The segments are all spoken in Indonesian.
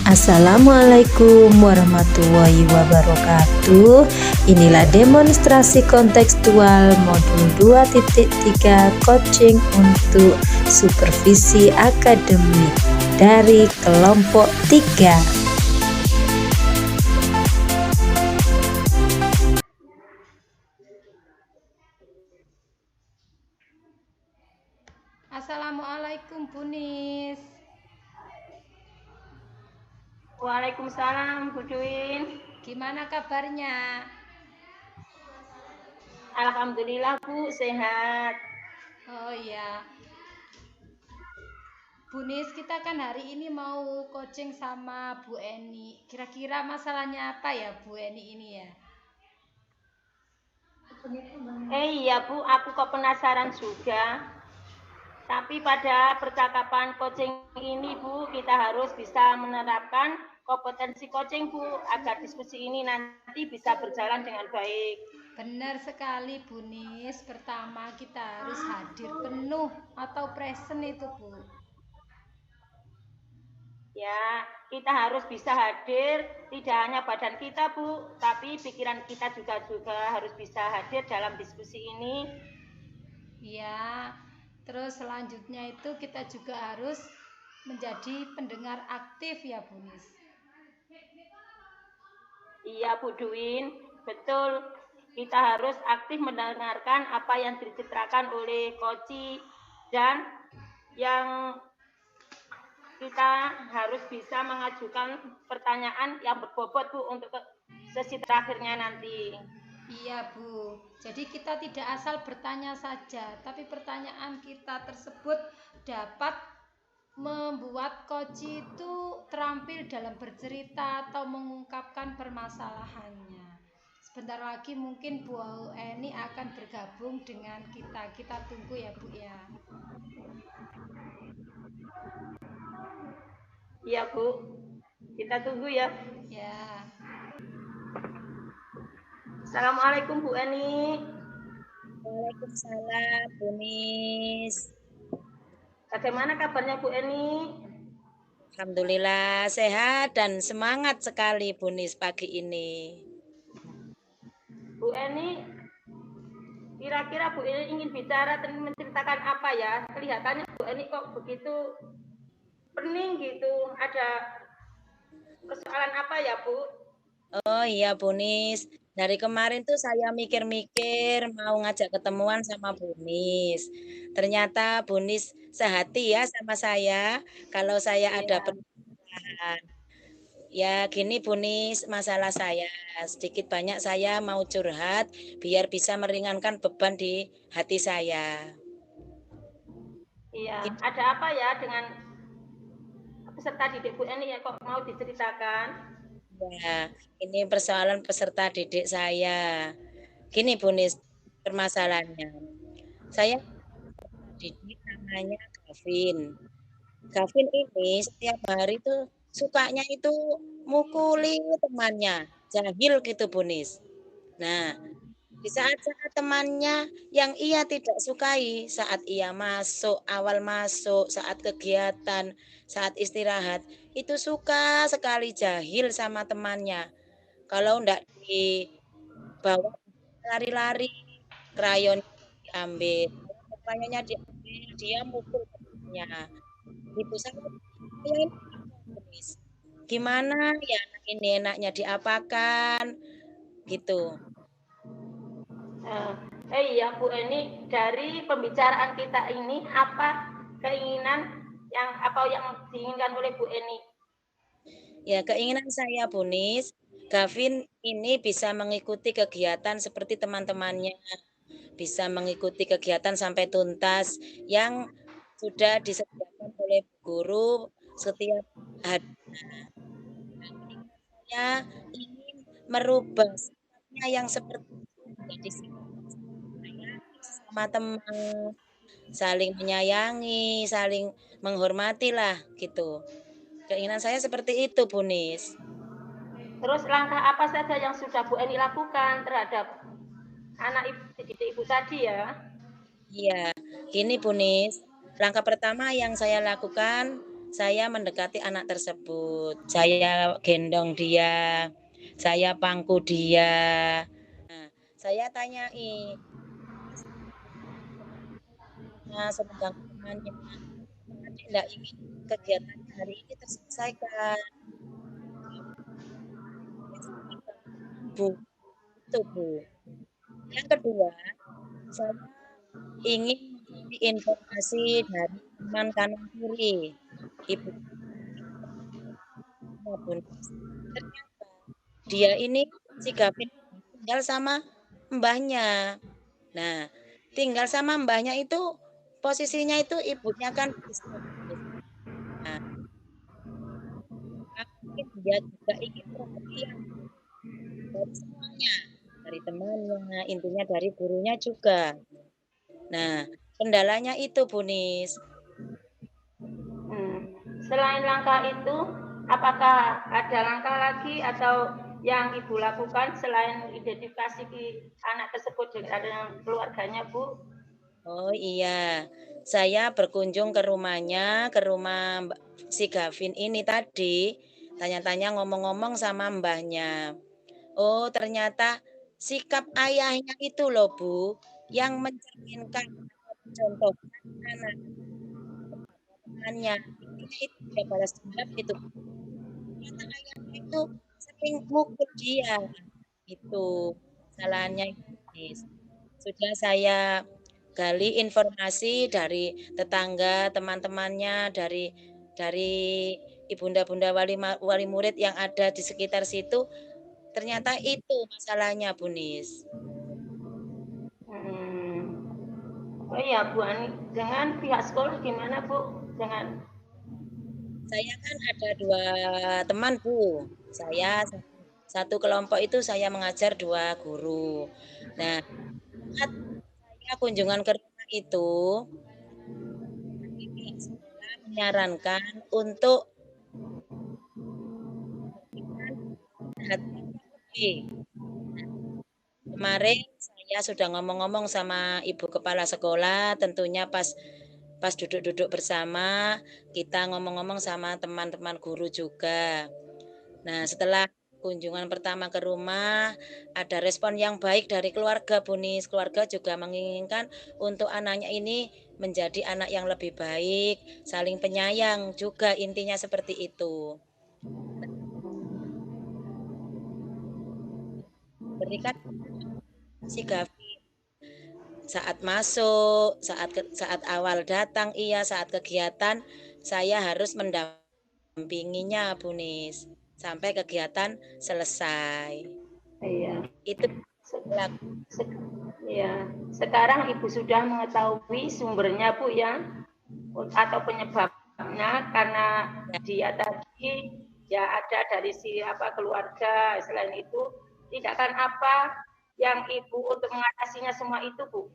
Assalamualaikum warahmatullahi wabarakatuh. Inilah demonstrasi kontekstual modul 2.3 coaching untuk supervisi akademik dari kelompok 3. Assalamualaikum Bu Nis. Waalaikumsalam Bu Duin. Gimana kabarnya? Alhamdulillah Bu, sehat. Oh iya. Bu Nis, kita kan hari ini mau coaching sama Bu Eni. Kira-kira masalahnya apa ya Bu Eni ini ya? Iya Bu, aku kok penasaran juga. Tapi pada percakapan coaching ini Bu, kita harus bisa menerapkan kompetensi coaching Bu, agar diskusi ini nanti bisa berjalan dengan baik. Benar sekali Bu Nis. Pertama kita harus hadir penuh atau present itu Bu. Ya, kita harus bisa hadir, tidak hanya badan kita Bu, tapi pikiran kita juga harus bisa hadir dalam diskusi ini. Ya, terus selanjutnya itu kita juga harus menjadi pendengar aktif ya Bu Nis. Iya Bu Duin, betul. Kita harus aktif mendengarkan apa yang diceritakan oleh Koci, dan yang kita harus bisa mengajukan pertanyaan yang berbobot Bu untuk sesi terakhirnya nanti. Iya Bu, jadi kita tidak asal bertanya saja, tapi pertanyaan kita tersebut dapat membuat Koci itu terampil dalam bercerita atau mengungkapkan permasalahannya. Sebentar lagi mungkin Bu Eni akan bergabung dengan kita. Kita tunggu ya Bu ya. Iya Bu, kita tunggu ya. Ya. Assalamualaikum Bu Eni. Waalaikumsalam Bu Nis. Bagaimana kabarnya Bu Eni? Alhamdulillah sehat dan semangat sekali Bu Nis pagi ini. Bu Eni, kira-kira Bu Eni ingin bicara dan menceritakan apa ya? Kelihatannya Bu Eni kok begitu pening gitu. Ada persoalan apa ya Bu? Oh iya Bu Nis, dari kemarin tuh saya mikir-mikir mau ngajak ketemuan sama Bu Nis. Ternyata Bu Nis sehati ya sama saya kalau saya ada permasalahan. Ya gini Bu Nis, masalah saya sedikit banyak saya mau curhat biar bisa meringankan beban di hati saya. Iya, ada apa ya dengan peserta didik Bu Eni ya kok mau diceritakan? Ya, ini persoalan peserta didik saya. Gini Bu Nis, permasalahannya. Saya didik namanya Gavin. Gavin ini setiap hari tuh sukanya itu mukuli temannya, jahil gitu Bu Nis. Nah, di saat-saat temannya yang ia tidak sukai, saat ia masuk, awal masuk, saat kegiatan, saat istirahat, itu suka sekali jahil sama temannya. Kalau enggak dibawa lari-lari, krayon diambil, krayonnya diambil, dia mukul temannya. Itu saya ini gimana ya anak ini enaknya diapakan gitu. Iya Bu Eni, dari pembicaraan kita ini apa keinginan yang diinginkan oleh Bu Eni? Ya, keinginan saya Bu Nis, Gavin ini bisa mengikuti kegiatan seperti teman-temannya, bisa mengikuti kegiatan sampai tuntas yang sudah disediakan oleh guru setiap hari. Saya ingin merubah sifatnya yang seperti jadi sama teman, saling menyayangi, saling menghormati lah gitu. Keinginan saya seperti itu Bu Nis. Terus langkah apa saja yang sudah Bu Eni lakukan terhadap anak didik Ibu tadi ya? Iya, gini Bu Nis, langkah pertama yang saya lakukan, saya mendekati anak tersebut. Saya gendong dia, saya pangku dia. Nah, saya tanyai, sepegang temannya, adik tidak ingin kegiatannya hari ini terselesaikan. Bu, itu Bu. Yang kedua, saya ingin mencari informasi dari teman kanan kiri, ibu maupun ternyata dia ini si Gavin tinggal sama mbahnya. Nah, tinggal sama mbahnya itu posisinya itu ibunya kan bisa. Nah, mungkin dia juga ingin perhatian dari semuanya, dari temannya, intinya dari gurunya juga. Nah, kendalanya itu Bu Nis. Selain langkah itu, apakah ada langkah lagi atau yang Ibu lakukan selain identifikasi anak tersebut dengan keluarganya, Bu? Oh iya, saya berkunjung ke rumahnya, ke rumah si Gavin ini tadi, tanya-tanya ngomong-ngomong sama mbahnya. Oh ternyata sikap ayahnya itu loh Bu, yang mencerminkan atau mencontohkan anak temannya. Intinya itu dia balas dendam itu. Ternyata ayahnya itu sering mukul dia. Itu kesalahannya itu. Sudah saya gali informasi dari tetangga, teman-temannya, dari ibunda-bunda wali murid yang ada di sekitar situ. Ternyata itu masalahnya, Bu Nis. Oh iya, Bu Ani, dengan pihak sekolah gimana, Bu? Saya kan ada 2 teman, Bu. Saya satu kelompok itu saya mengajar 2 guru. Nah, saat saya kunjungan ke rumah itu, pihak sekolah menyarankan untuk hati-hati. Kemarin saya sudah ngomong-ngomong sama Ibu Kepala Sekolah, tentunya pas duduk-duduk bersama, kita ngomong-ngomong sama teman-teman guru juga. Nah, setelah kunjungan pertama ke rumah, ada respon yang baik dari keluarga, Bu Nis. Keluarga juga menginginkan untuk anaknya ini menjadi anak yang lebih baik, saling penyayang juga, intinya seperti itu. Berikan si Gavin saat masuk, saat awal datang, iya, saat kegiatan, saya harus mendampinginya, Bu Nis, sampai kegiatan selesai. Iya. Itu Ya, sekarang Ibu sudah mengetahui sumbernya, Bu, ya, atau penyebabnya karena dia tadi ya ada dari keluarga. Selain itu, tindakan apa yang Ibu untuk mengatasinya semua itu, Bu?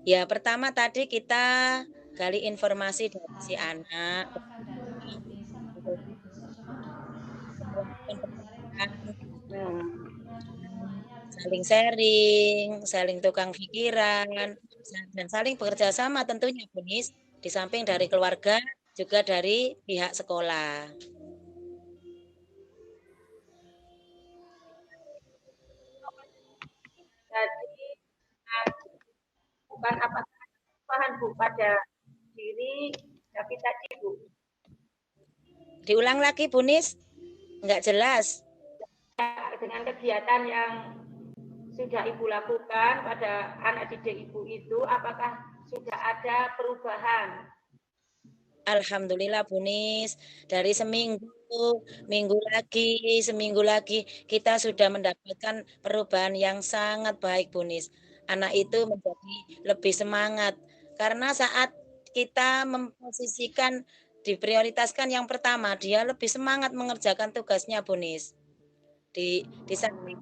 Ya, pertama tadi kita gali informasi dari si anak, saling sharing, saling tukang pikiran, dan saling bekerja sama tentunya, Bu Nis, di samping dari keluarga, juga dari pihak sekolah. Jadi, bukan apakah paham, Bu, pada diri tapi tadi, Bu. Diulang lagi, Bu Nis, nggak jelas. Dengan kegiatan yang sudah Ibu lakukan pada anak didik Ibu itu, apakah sudah ada perubahan? Alhamdulillah, Bu Nis, dari seminggu lagi, kita sudah mendapatkan perubahan yang sangat baik, Bu Nis. Anak itu menjadi lebih semangat, karena saat kita memposisikan, diprioritaskan yang pertama, dia lebih semangat mengerjakan tugasnya, Bu Nis. Di samping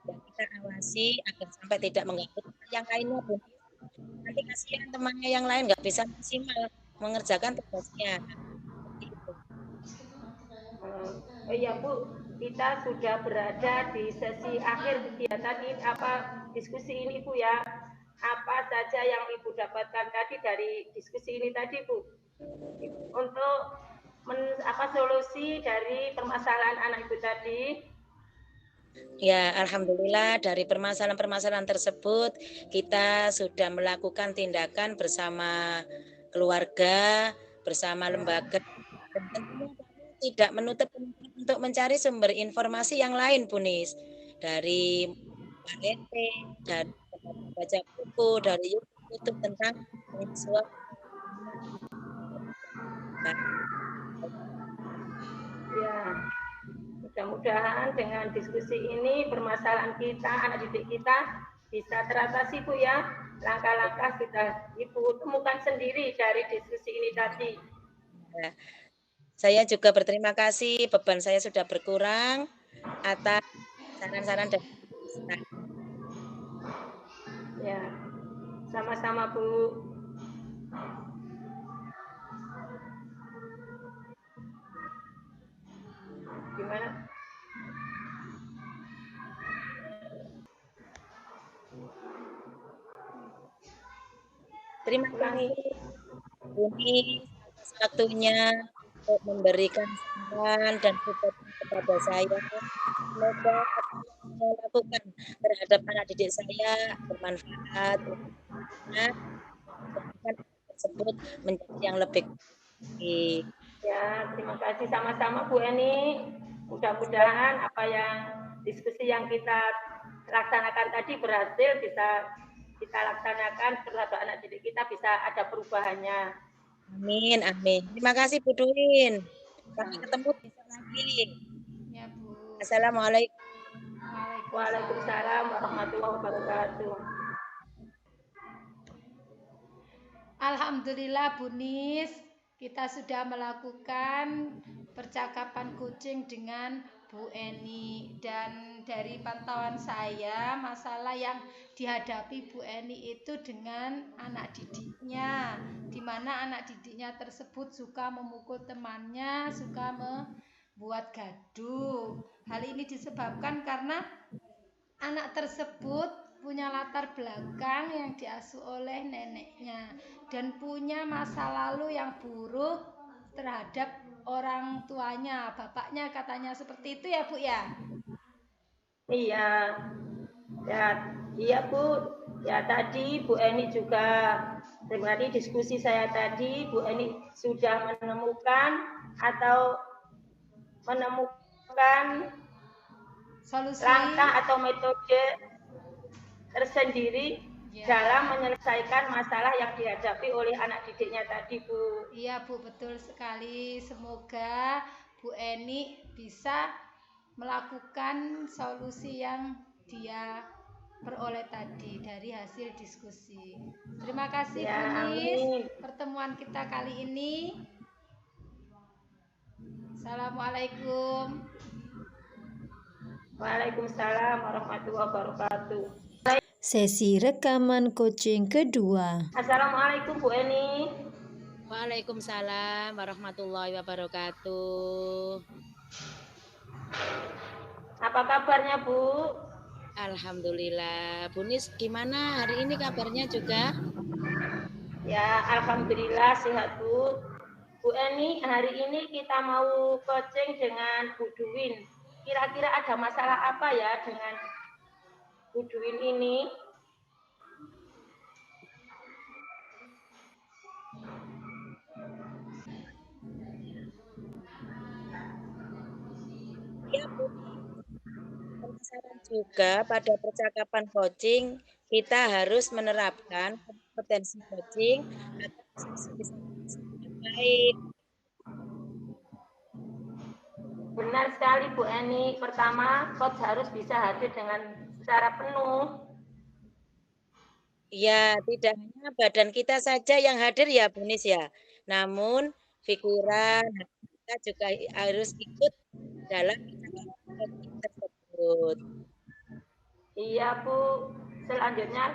kita awasi agar sampai tidak mengganggu yang lainnya, Bu Nis. Nanti kasihan temannya yang lain nggak bisa maksimal mengerjakan tugasnya. Oh iya, Bu, kita sudah berada di sesi akhir kegiatan ini, diskusi ini, Bu, ya. apa saja yang Ibu dapatkan tadi dari diskusi ini tadi, Bu, untuk solusi dari permasalahan anak Ibu tadi. Ya, alhamdulillah dari permasalahan-permasalahan tersebut kita sudah melakukan tindakan bersama keluarga, bersama lembaga, dan tentunya kami tidak menutup kemungkinan untuk mencari sumber informasi yang lain, Bu Nis, dari KNT, dari baca buku, dari YouTube tentang pengasuhan anak. Ya, mudah-mudahan dengan diskusi ini permasalahan kita, anak didik kita bisa teratasi, Bu ya. Langkah-langkah sudah Ibu temukan sendiri dari diskusi ini tadi. Ya. Saya juga berterima kasih, beban saya sudah berkurang atas saran-saran dan Ya, sama-sama, Bu. Gimana? Terima kasih Buni atas waktunya untuk memberikan saran dan support kepada saya. Semoga apa yang saya lakukan terhadap anak didik saya bermanfaat untuk anak tersebut menjadi yang lebih baik. Ya, terima kasih sama-sama Bu Eni. Mudah-mudahan apa yang diskusi yang kita laksanakan tadi berhasil bisa kita laksanakan terhadap anak didik kita bisa ada perubahannya. Amin, amin. Terima kasih Bu Duin. Sampai ketemu besok lagi. Ya, Bu. Assalamualaikum. Waalaikumsalam warahmatullahi wabarakatuh. Alhamdulillah Bu Nis, kita sudah melakukan percakapan coaching dengan Bu Eni, dan dari pantauan saya masalah yang dihadapi Bu Eni itu dengan anak didiknya, di mana anak didiknya tersebut suka memukul temannya, suka membuat gaduh. Hal ini disebabkan karena anak tersebut punya latar belakang yang diasuh oleh neneknya dan punya masa lalu yang buruk terhadap orang tuanya, bapaknya katanya seperti itu ya Bu ya? Iya, ya, iya Bu. Ya tadi Bu Eni juga dari diskusi saya tadi Bu Eni sudah menemukan Solusi langkah atau metode tersendiri ya. dalam menyelesaikan masalah yang dihadapi oleh anak didiknya tadi, Bu. Iya Bu, betul sekali. Semoga Bu Eni bisa melakukan solusi yang dia peroleh tadi dari hasil diskusi. Terima kasih Ya, Bu Nis, amin. pertemuan kita kali ini. Assalamualaikum. Waalaikumsalam warahmatullahi wabarakatuh. Sesi rekaman coaching kedua. Assalamualaikum Bu Eni. Waalaikumsalam warahmatullahi wabarakatuh. Apa kabarnya Bu? Alhamdulillah. Bu Nis gimana hari ini kabarnya juga? Ya, alhamdulillah sehat Bu. Bu Eni, hari ini kita mau coaching dengan Bu Duwin. Kira-kira ada masalah apa ya dengan Bu Duwin ini? Ya, Bu. Penasaran juga pada percakapan coaching kita harus menerapkan kompetensi coaching agar bisa baik. Benar sekali Bu Eni. Pertama, coach harus bisa hadir dengan secara penuh. Ya, tidak hanya badan kita saja yang hadir ya, Bu Nis ya. Namun pikiran kita juga harus ikut dalam percakapan tersebut. Iya Bu. Selanjutnya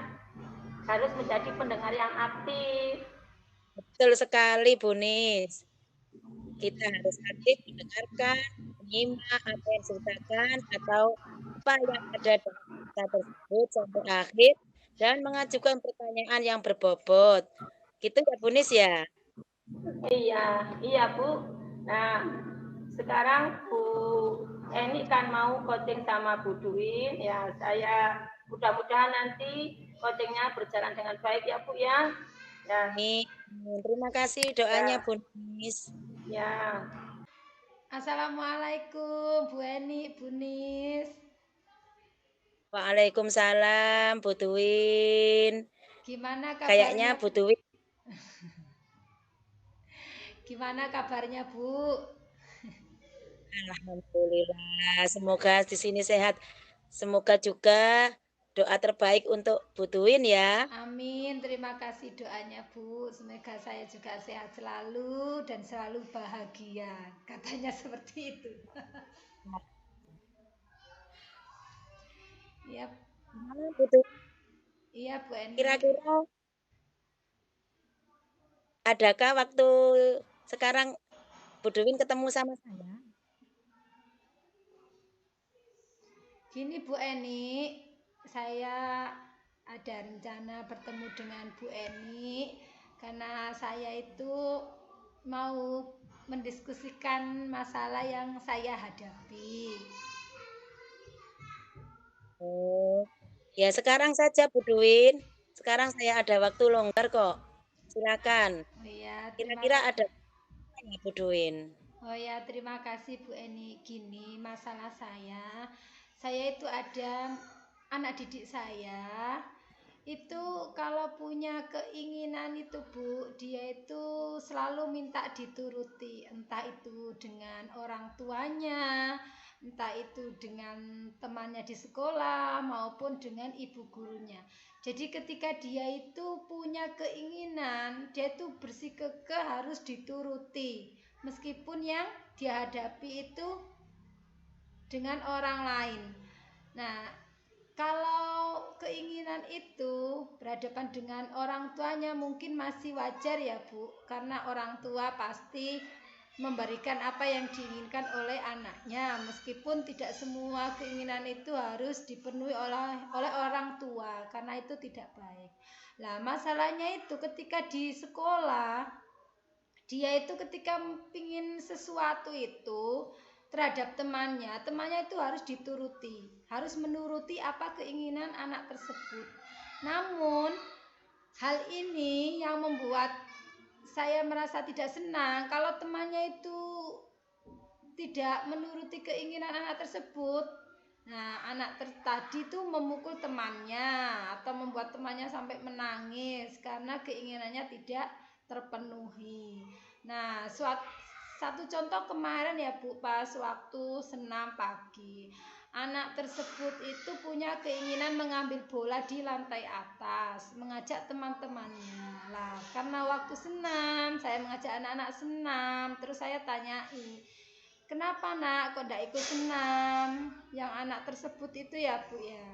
harus menjadi pendengar yang aktif. Betul sekali, Bu Nis. Kita harus aktif mendengarkan, menyimak apa yang diceritakan atau apa yang ada dalam cerita tersebut sampai akhir dan mengajukan pertanyaan yang berbobot. Gitu ya, Bu Nis ya? Iya Bu. Nah, sekarang Bu Eni kan mau coaching sama Bu Duin, ya saya mudah-mudahan nanti coachingnya berjalan dengan baik ya Bu ya. Ya, Amin. Terima kasih doanya, Bu Nis. ya. Assalamualaikum Bu Eni, Bu Nis. Waalaikumsalam, Bu Duin. Gimana Kayaknya kabarnya? Bu Duin, Gimana kabarnya Bu? alhamdulillah. Semoga di sini sehat. Semoga juga doa terbaik untuk Bu Duin ya. Amin, terima kasih doanya Bu. Semoga saya juga sehat selalu dan selalu bahagia. Katanya seperti itu. Iya, Gimana, Bu Duin? iya Bu Eni. Kira-kira adakah waktu sekarang Bu Duin ketemu sama saya? Gini Bu Eni, saya ada rencana bertemu dengan Bu Eni karena saya itu mau mendiskusikan masalah yang saya hadapi. Oh, ya sekarang saja Bu Duin. Sekarang saya ada waktu longgar kok. Silakan. Oh ya, Kira-kira ada apa ya Bu Duin? terima kasih Bu Eni. Gini, masalah saya itu ada anak didik saya itu kalau punya keinginan itu Bu, dia itu selalu minta dituruti, entah itu dengan orang tuanya, entah itu dengan temannya di sekolah maupun dengan ibu gurunya. Jadi ketika dia itu punya keinginan, dia itu bersikukuh harus dituruti, meskipun yang dihadapi itu dengan orang lain. Nah, kalau keinginan itu berhadapan dengan orang tuanya mungkin masih wajar ya Bu, karena orang tua pasti memberikan apa yang diinginkan oleh anaknya, meskipun tidak semua keinginan itu harus dipenuhi oleh orang tua, karena itu tidak baik. Nah, masalahnya itu ketika di sekolah, dia itu ketika pingin sesuatu itu terhadap temannya itu harus dituruti, harus menuruti apa keinginan anak tersebut. Namun hal ini yang membuat saya merasa tidak senang kalau temannya itu tidak menuruti keinginan anak tersebut. Nah, anak tadi itu memukul temannya atau membuat temannya sampai menangis karena keinginannya tidak terpenuhi. Nah, satu contoh kemarin ya Bu, pas waktu senam pagi. Anak tersebut itu punya keinginan mengambil bola di lantai atas, mengajak teman-temannya. Lah, karena waktu senam, saya mengajak anak-anak senam, terus saya tanyai, kenapa nak kok tidak ikut senam? Yang anak tersebut itu ya Bu ya,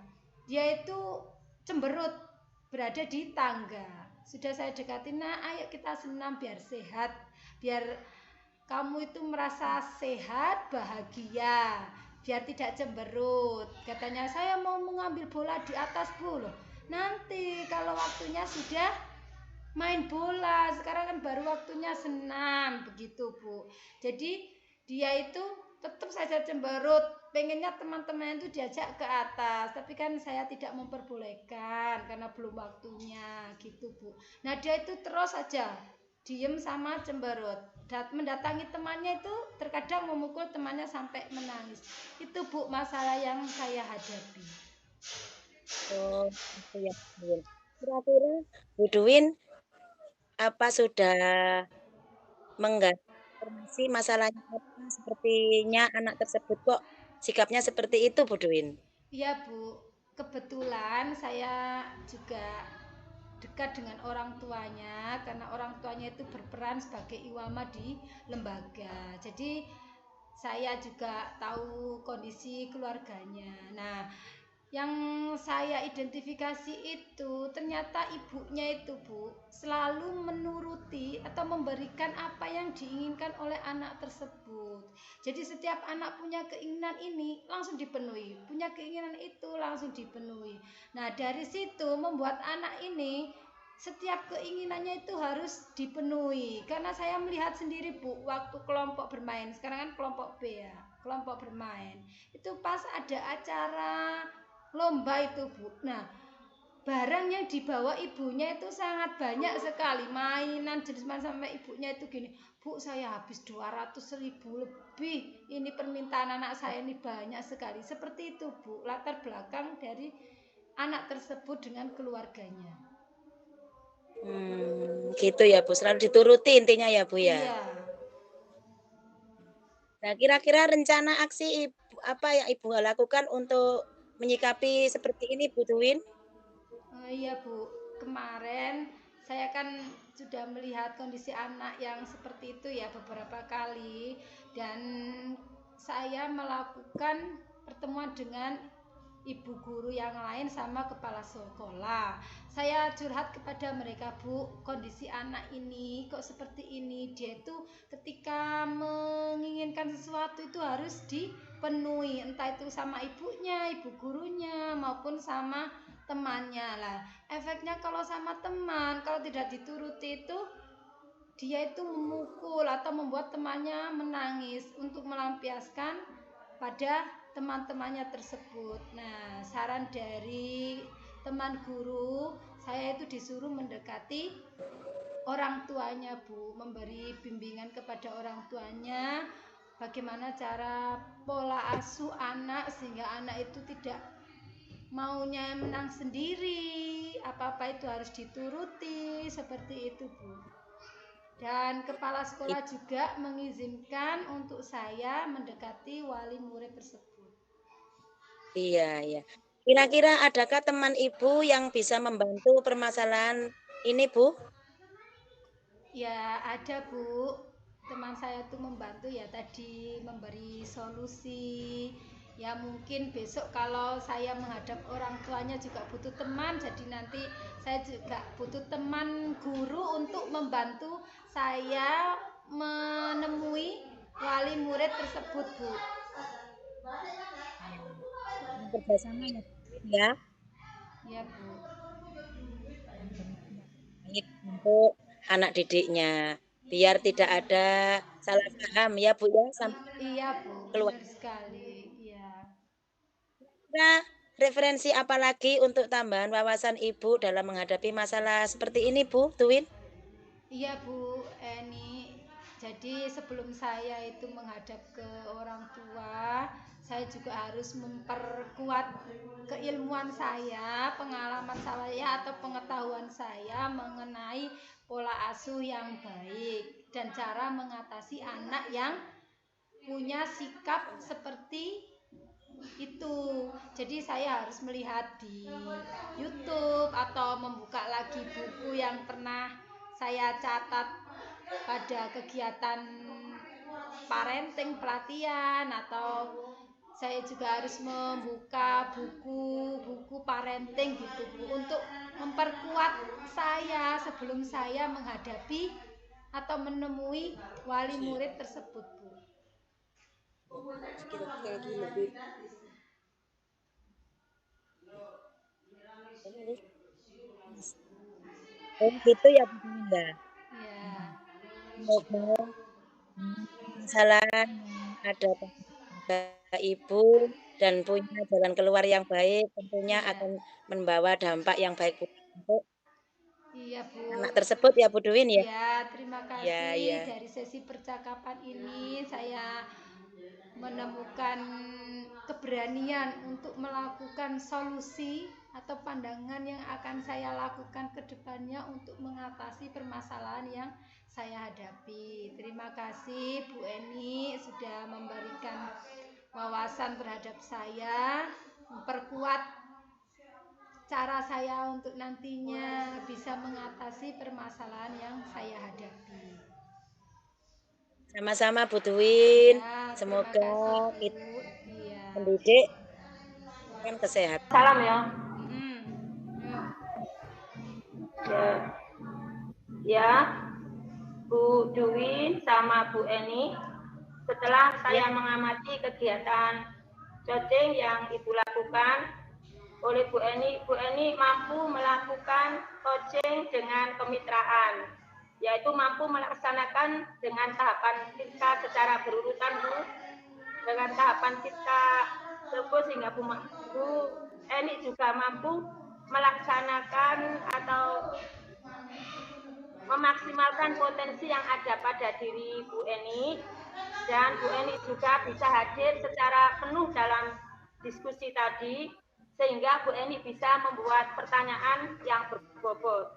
dia itu cemberut berada di tangga. Sudah saya dekatin, nah ayo kita senam biar sehat, biar kamu itu merasa sehat, bahagia, biar tidak cemberut. Katanya saya mau mengambil bola di atas Bu loh. Nanti kalau waktunya sudah main bola, sekarang kan baru waktunya senam begitu Bu. Jadi dia itu tetap saja cemberut, pengennya teman-teman itu diajak ke atas, tapi kan saya tidak memperbolehkan karena belum waktunya gitu Bu. Nah dia itu terus saja diem sama cemberut, mendatangi temannya itu terkadang memukul temannya sampai menangis. Itu Bu masalah yang saya hadapi. Oh, gitu ya Bu Duin. Kira-kira Bu Duin apa sudah menggali informasi masalahnya apa? Sepertinya anak tersebut kok sikapnya seperti itu, Bu Duin. Iya Bu, kebetulan saya juga dekat dengan orang tuanya karena orang tuanya itu berperan sebagai iwama di lembaga. Jadi saya juga tahu kondisi keluarganya. Nah, yang saya identifikasi itu ternyata ibunya itu Bu selalu menuruti atau atau memberikan apa yang diinginkan oleh anak tersebut. Jadi setiap anak punya keinginan ini langsung dipenuhi, punya keinginan itu langsung dipenuhi. Nah, dari situ membuat anak ini setiap keinginannya itu harus dipenuhi. Karena saya melihat sendiri, Bu, waktu kelompok bermain, sekarang kan kelompok B ya, kelompok bermain. Itu pas ada acara lomba itu, Bu. Nah, barang yang dibawa ibunya itu sangat banyak sekali, mainan jenis macam, sampai ibunya itu gini, Bu, saya habis 200.000 lebih, ini permintaan anak saya ini banyak sekali. Seperti itu, Bu, latar belakang dari anak tersebut dengan keluarganya. Gitu ya Bu, selalu dituruti intinya ya Bu ya. Iya. Nah, kira-kira rencana aksi apa yang Ibu lakukan untuk menyikapi seperti ini Bu Tuwin? Iya, Bu, kemarin saya kan sudah melihat kondisi anak yang seperti itu ya beberapa kali, dan saya melakukan pertemuan dengan ibu guru yang lain sama kepala sekolah. Saya curhat kepada mereka, Bu, kondisi anak ini kok seperti ini. Dia itu ketika menginginkan sesuatu itu harus dipenuhi, entah itu sama ibunya, ibu gurunya, maupun sama temannya. Lah, efeknya kalau sama teman, kalau tidak dituruti itu dia itu memukul atau membuat temannya menangis untuk melampiaskan pada teman-temannya tersebut. Nah, saran dari teman guru, saya itu disuruh mendekati orang tuanya, Bu, memberi bimbingan kepada orang tuanya bagaimana cara pola asuh anak sehingga anak itu tidak maunya menang sendiri, apa-apa itu harus dituruti, seperti itu, Bu. Dan kepala sekolah juga mengizinkan untuk saya mendekati wali murid tersebut. Iya, iya. Kira-kira adakah teman Ibu yang bisa membantu permasalahan ini Bu? Ya, ada, Bu. Teman saya itu membantu ya, tadi memberi solusi. Ya, mungkin besok kalau saya menghadap orang tuanya juga butuh teman, jadi nanti saya juga butuh teman guru untuk membantu saya menemui wali murid tersebut, Bu. Kerjasama ya. Ya, Bu. Baik untuk anak didiknya, biar tidak ada salah paham ya Bu ya sampai Iya, Bu, keluar. benar sekali. Iya. Nah, referensi apa lagi untuk tambahan wawasan Ibu dalam menghadapi masalah seperti ini Bu Tuwin? Iya, Bu Eni. Jadi sebelum saya itu menghadap ke orang tua, saya juga harus memperkuat keilmuan saya, pengalaman saya atau pengetahuan saya mengenai pola asuh yang baik dan cara mengatasi anak yang punya sikap seperti itu. Jadi saya harus melihat di YouTube atau membuka lagi buku yang pernah saya catat pada kegiatan parenting pelatihan, atau saya juga harus membuka buku-buku parenting gitu, Bu, untuk memperkuat saya sebelum saya menghadapi atau menemui wali murid tersebut, Bu. Oh gitu ya Bu Tuwin ya. Ya. Semoga masalah yang ada pada Ibu dan punya jalan keluar yang baik tentunya Iya. akan membawa dampak yang baik untuk Iya, Bu. anak tersebut ya Bu Tuwin ya. Ya, terima Iya, kasih. iya. Dari sesi percakapan ini saya menemukan keberanian untuk melakukan solusi atau pandangan yang akan saya lakukan ke depannya untuk mengatasi permasalahan yang saya hadapi. Terima kasih Bu Eni sudah memberikan wawasan terhadap saya, memperkuat cara saya untuk nantinya bisa mengatasi permasalahan yang saya hadapi. Sama-sama Bu Tuwin. Ya, terima Semoga kasih, kita Bu. Iya. mendidik dengan kesehatan. Salam ya. Yuk. Ya. Ya. Bu Bu Duwin sama Bu Eni, setelah saya mengamati kegiatan coaching yang Ibu lakukan oleh Bu Eni mampu melakukan coaching dengan kemitraan, yaitu mampu melaksanakan dengan tahapan kita secara berurutan, Bu. Dengan tahapan kita tersebut sehingga Bu Eni juga mampu melaksanakan atau memaksimalkan potensi yang ada pada diri Bu Eni, dan Bu Eni juga bisa hadir secara penuh dalam diskusi tadi sehingga Bu Eni bisa membuat pertanyaan yang berbobot.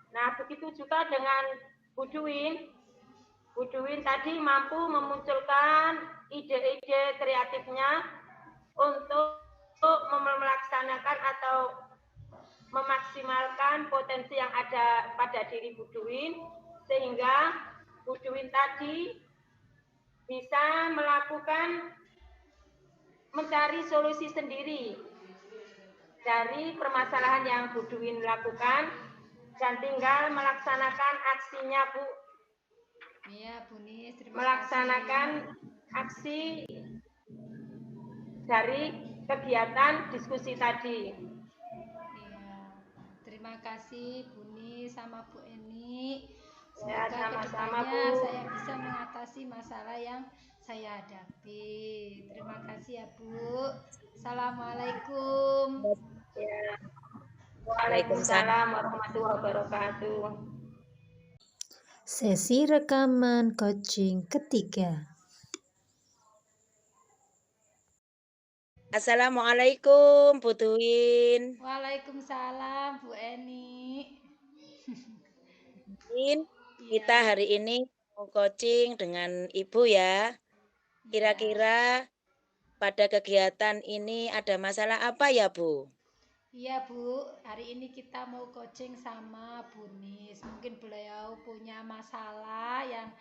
Nah, begitu juga dengan Bu Duwin. Bu Duwin tadi mampu memunculkan ide-ide kreatifnya untuk melaksanakan atau memaksimalkan potensi yang ada pada diri Bu Duwin, sehingga Bu Duwin tadi bisa melakukan mencari solusi sendiri dari permasalahan yang Bu Duwin lakukan dan tinggal melaksanakan aksinya, Bu. Iya, Bu Nis, melaksanakan aksi dari kegiatan diskusi tadi. Terima kasih Bu Nis sama Bu Eni. Ya, Semoga sama-sama, kedepannya Bu. saya bisa mengatasi masalah yang saya hadapi. Terima kasih ya Bu. Assalamualaikum. Ya. Waalaikumsalam warahmatullahi wabarakatuh. Sesi rekaman coaching ketiga. Assalamualaikum Bu Duwin. Waalaikumsalam Bu Eni. Kita hari ini mau coaching dengan Ibu ya. Kira-kira pada kegiatan ini ada masalah apa ya, Bu? Iya Bu, hari ini kita mau coaching sama Bu Nis. Mungkin beliau punya masalah yang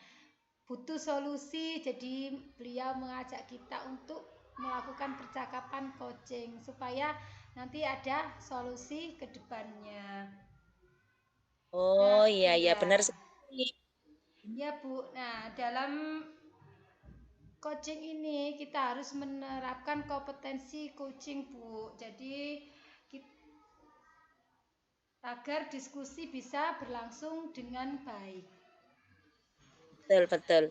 butuh solusi, jadi beliau mengajak kita untuk melakukan percakapan coaching supaya nanti ada solusi ke depannya. Oh Nah, iya, iya benar sekali. Ya Bu, nah dalam coaching ini kita harus menerapkan kompetensi coaching Bu. Jadi agar diskusi bisa berlangsung dengan baik. Betul, betul.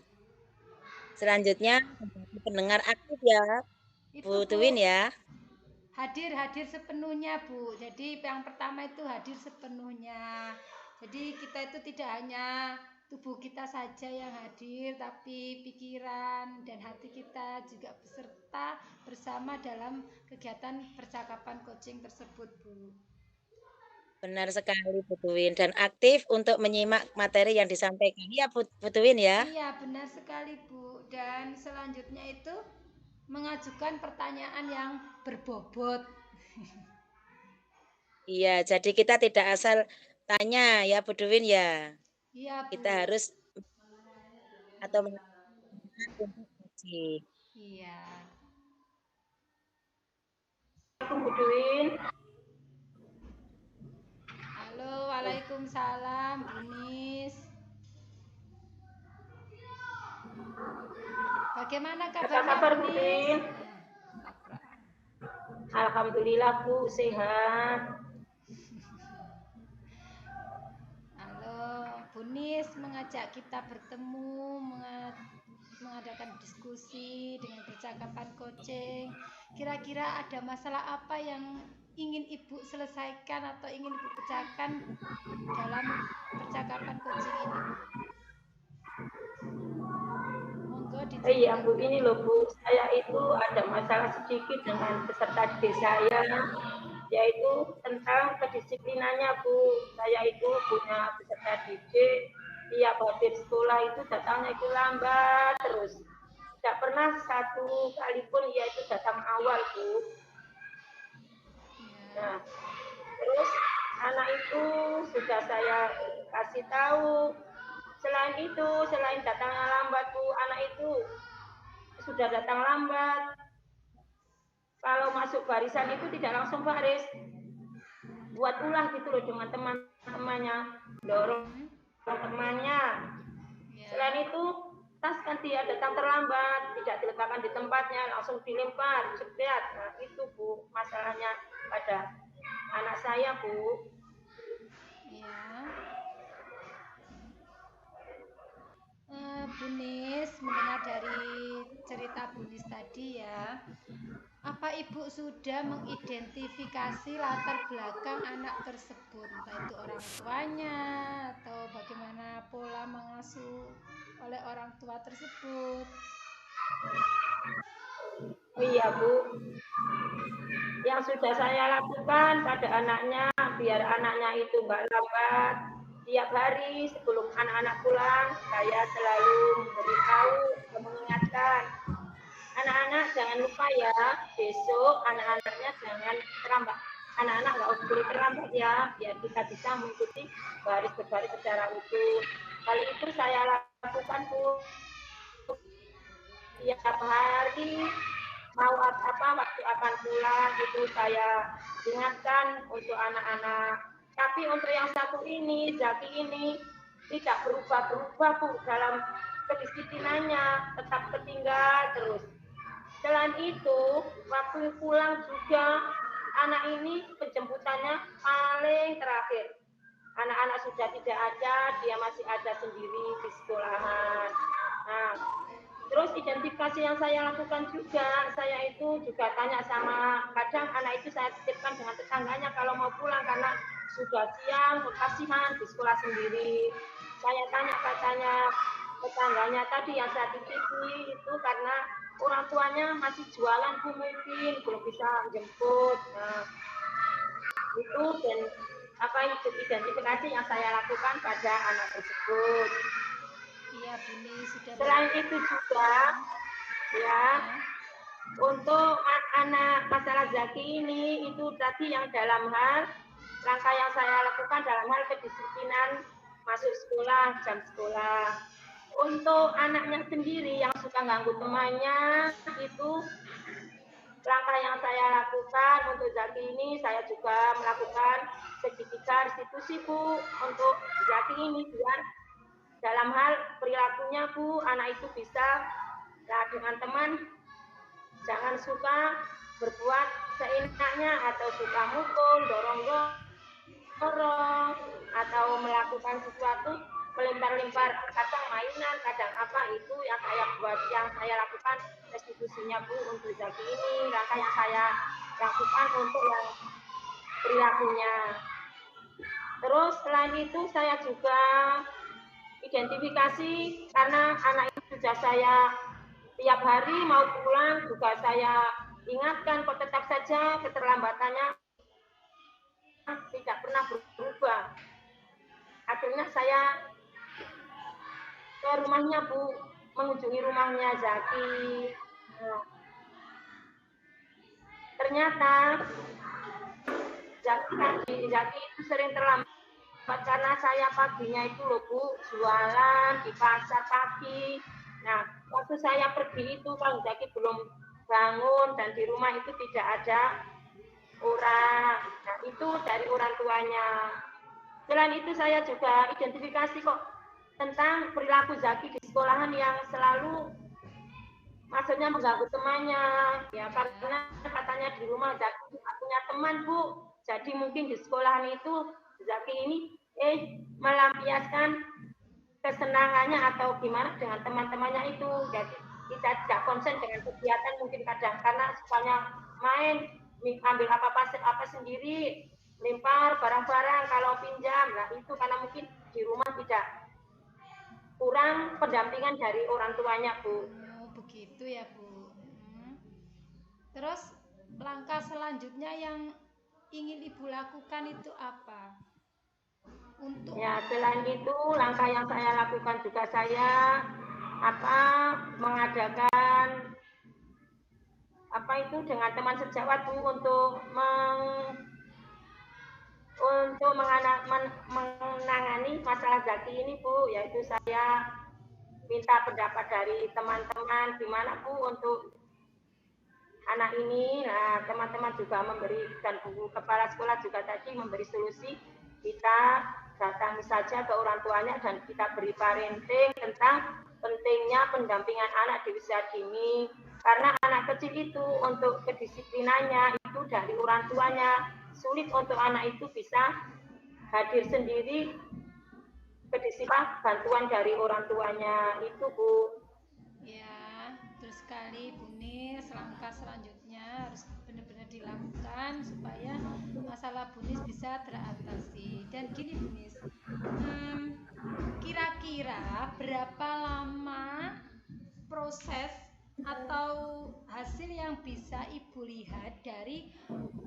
Selanjutnya pendengar aktif ya, Bu Duwin ya. Hadir sepenuhnya Bu. Jadi yang pertama itu hadir sepenuhnya. Jadi kita itu tidak hanya tubuh kita saja yang hadir, tapi pikiran dan hati kita juga beserta bersama dalam kegiatan percakapan coaching tersebut Bu. Benar sekali Bu Duwin, dan aktif untuk menyimak materi yang disampaikan. Iya Bu Duwin ya. Iya benar sekali Bu. Dan selanjutnya itu mengajukan pertanyaan yang berbobot. Iya, jadi kita tidak asal tanya ya Bu Duwin ya. Iya Bu. Kita harus atau mengajukan untuk coaching. Iya. Bu Duwin. Halo, waalaikumsalam Bu Nis. Bagaimana kabarnya Bu Nis? Alhamdulillah Bu, sehat. Halo, Bu Nis mengajak kita bertemu, mengadakan diskusi dengan percakapan coaching. Kira-kira ada masalah apa yang ingin Ibu selesaikan atau ingin Ibu pecahkan dalam percakapan coaching ini, Bu? Monggo diceritakan. Iya Bu, ini loh Bu, saya itu ada masalah sedikit dengan peserta didik saya, yaitu tentang kedisiplinannya Bu. Saya itu punya peserta didik, tiap habis sekolah itu datangnya itu lambat terus. Tidak pernah satu kali pun ia itu datang awal Bu. Nah, terus anak itu sudah saya kasih tahu. Selain datangnya lambat Bu, anak itu sudah datang lambat. Kalau masuk barisan itu tidak langsung baris. Buat ulah gitu loh dengan teman-temannya. Dorong temannya dia datang terlambat, tidak diletakkan di tempatnya, langsung dilempar, jebret. Nah, itu Bu, masalahnya pada anak saya, Bu. Ya. Bu Nis, mendengar dari cerita Bu Nis tadi ya, apa Ibu sudah mengidentifikasi latar belakang anak tersebut, entah itu orang tuanya atau bagaimana pola mengasuh oleh orang tua tersebut? Iya Bu, yang sudah saya lakukan pada anaknya, biar anaknya itu nggak lambat. Tiap hari sebelum anak-anak pulang, saya selalu memberitahu dan mengingatkan, anak-anak jangan lupa ya, besok anak-anaknya jangan terlambat. Anak-anak nggak boleh terlambat ya, biar kita bisa mengikuti baris berbaris secara utuh. Hal itu saya lakukan Bu, tiap hari mau apa waktu akan pulang itu saya ingatkan untuk anak-anak. Tapi untuk yang satu ini, Zaki ini tidak berubah-berubah Bu dalam kedisiplinannya, tetap tertinggal terus. Selain itu, waktu pulang juga anak ini penjemputannya paling terakhir. Anak-anak sudah tidak ada, dia masih ada sendiri di sekolahan. Nah, terus identifikasi yang saya lakukan juga, saya itu juga tanya sama, kadang anak itu saya titipkan dengan tetangganya kalau mau pulang karena sudah siang, kasihan di sekolah sendiri. Saya tanya katanya tetangganya tadi yang saya titipi itu karena orang tuanya masih jualan Bu, mungkin belum bisa jemput. Nah, itu dan apa itu identifikasi yang saya lakukan pada anak tersebut. Iya Bu Nis, sudah. Selain itu juga ya, untuk anak masalah Zaki ini itu tadi yang dalam hal langkah yang saya lakukan dalam hal kedisiplinan masuk sekolah, jam sekolah. Untuk anaknya sendiri yang suka ganggu temannya itu langkah yang saya lakukan untuk Zaki ini, saya juga melakukan sertifikat restitusi Bu untuk Zaki ini biar dalam hal perilakunya Bu, anak itu bisa ya, dengan teman jangan suka berbuat seenaknya atau suka mukul, dorong-dorong atau melakukan sesuatu melempar-lempar kadang mainan, kadang apa itu yang saya buat, yang saya lakukan restitusinya Bu untuk Zaki ini, langkah yang saya lakukan untuk yang perilakunya. Terus selain itu saya juga identifikasi karena anak itu sudah saya tiap hari mau pulang juga saya ingatkan kok tetap saja keterlambatannya tidak pernah berubah. Akhirnya saya ke rumahnya Bu, mengunjungi rumahnya Zaki. Nah, ternyata Zaki itu sering terlambat karena saya paginya itu loh Bu, jualan di pasar pagi. Nah, waktu saya pergi itu kalau Zaki belum bangun dan di rumah itu tidak ada orang. Nah, itu dari orang tuanya. Selain itu saya juga identifikasi kok tentang perilaku Zaki di sekolahan yang selalu maksudnya mengganggu temannya. Ya karena katanya di rumah Zaki tidak punya teman Bu. Jadi mungkin di sekolahan itu Zaki ini melampiaskan kesenangannya atau gimana dengan teman-temannya itu. Jadi kita tidak konsen dengan kegiatan mungkin kadang karena sukanya main, ambil apa sendiri, lempar barang-barang kalau pinjam. Nah itu karena mungkin di rumah tidak kurang pendampingan dari orang tuanya Bu. Oh begitu ya Bu. Terus langkah selanjutnya yang ingin Ibu lakukan itu apa? Untuk ya selain itu langkah yang saya lakukan juga saya mengadakan itu dengan teman sejawat Bu untuk menangani masalah Zaki ini Bu, yaitu saya minta pendapat dari teman-teman gimana Bu untuk anak ini. Nah teman-teman juga memberikan Bu, kepala sekolah juga tadi memberi solusi, kita datangi saja ke orang tuanya dan kita beri parenting tentang pentingnya pendampingan anak di usia dini, karena anak kecil itu untuk kedisiplinannya itu dari orang tuanya, sulit untuk anak itu bisa hadir sendiri kedisiplinan bantuan dari orang tuanya itu, Bu. Ya, terus sekali Bu Nis, langkah selanjutnya harus benar-benar dilakukan supaya masalah Bu Nis bisa teratasi. Dan gini Bu Nis, kira-kira berapa lama proses atau hasil yang bisa Ibu lihat dari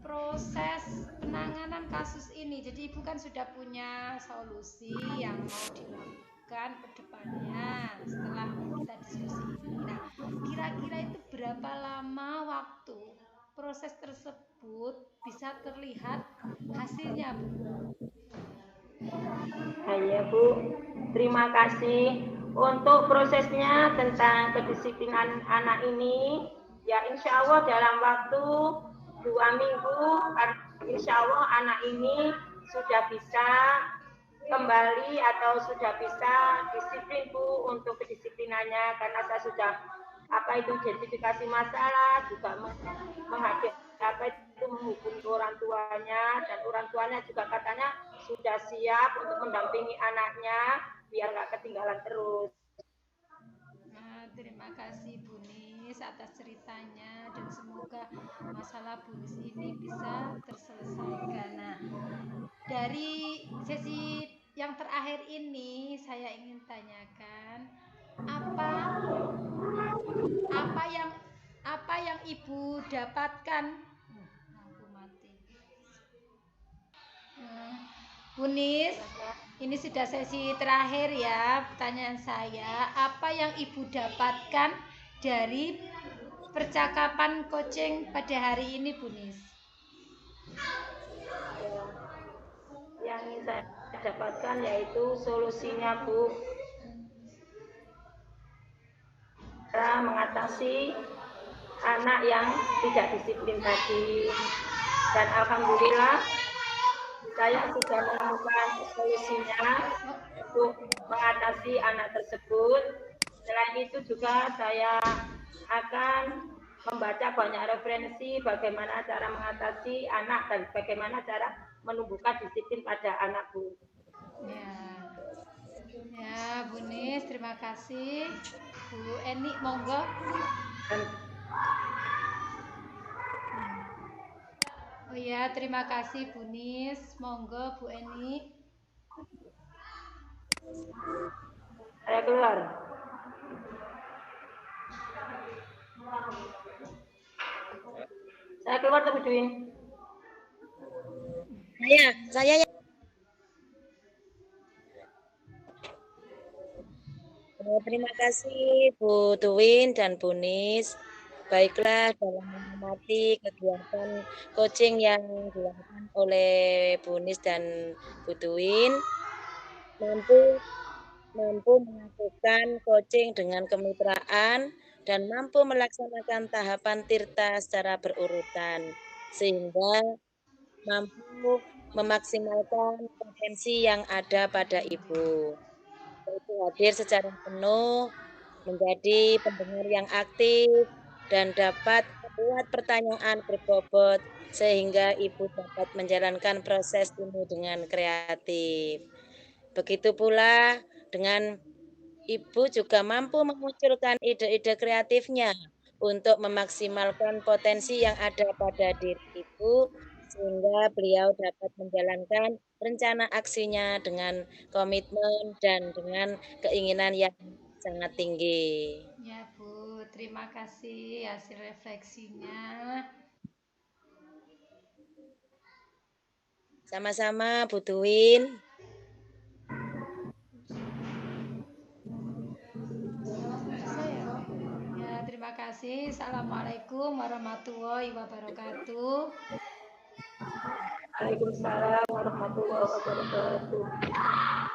proses penanganan kasus ini? Jadi Ibu kan sudah punya solusi yang mau dilakukan ke depannya setelah kita diskusi ini. Nah, kira-kira itu berapa lama waktu proses tersebut bisa terlihat hasilnya, Bu? Hanya Bu, terima kasih untuk prosesnya tentang kedisiplinan anak ini. Ya insya Allah dalam waktu 2 minggu, insya Allah anak ini sudah bisa kembali atau sudah bisa disiplin Bu untuk kedisiplinannya, karena saya sudah identifikasi masalah, juga menghadapi menghubungi orang tuanya, dan orang tuanya juga katanya sudah siap untuk mendampingi anaknya biar nggak ketinggalan terus. Nah, terima kasih Bu Nis atas ceritanya dan semoga masalah Bu Nis ini bisa terselesaikan. Nah, dari sesi yang terakhir ini saya ingin tanyakan apa yang Ibu dapatkan. Lampu mati. Bu Nis, ini sudah sesi terakhir ya pertanyaan saya. Apa yang Ibu dapatkan dari percakapan coaching pada hari ini, Bu Nis? Yang ingin saya dapatkan yaitu solusinya Bu, cara mengatasi anak yang tidak disiplin tadi, dan alhamdulillah saya sudah menemukan solusinya untuk mengatasi anak tersebut. Selain itu juga saya akan membaca banyak referensi bagaimana cara mengatasi anak dan bagaimana cara menumbuhkan disiplin pada anak, Bu. Ya, Bu Nis, terima kasih. Bu Eni, monggo. Oh ya, terima kasih Bu Nis. Monggo Bu Eni. Saya keluar. Saya keluar tuh Bu Dwi. Saya ya. Terima kasih Bu Tuwin dan Bu Nis. Baiklah, dalam mengamati kegiatan coaching yang dilakukan oleh Bu Nis dan Bu Tuwin, mampu melakukan coaching dengan kemitraan dan mampu melaksanakan tahapan tirta secara berurutan, sehingga mampu memaksimalkan potensi yang ada pada Ibu, yaitu hadir secara penuh, menjadi pendengar yang aktif, dan dapat membuat pertanyaan berbobot sehingga Ibu dapat menjalankan proses ini dengan kreatif. Begitu pula dengan Ibu juga mampu memunculkan ide-ide kreatifnya untuk memaksimalkan potensi yang ada pada diri Ibu, sehingga beliau dapat menjalankan rencana aksinya dengan komitmen dan dengan keinginan yang sangat tinggi. Ya Bu, terima kasih hasil refleksinya. Sama-sama Bu Tuwin. Ya, terima kasih. Assalamualaikum warahmatullahi wabarakatuh. Waalaikumsalam warahmatullahi wabarakatuh.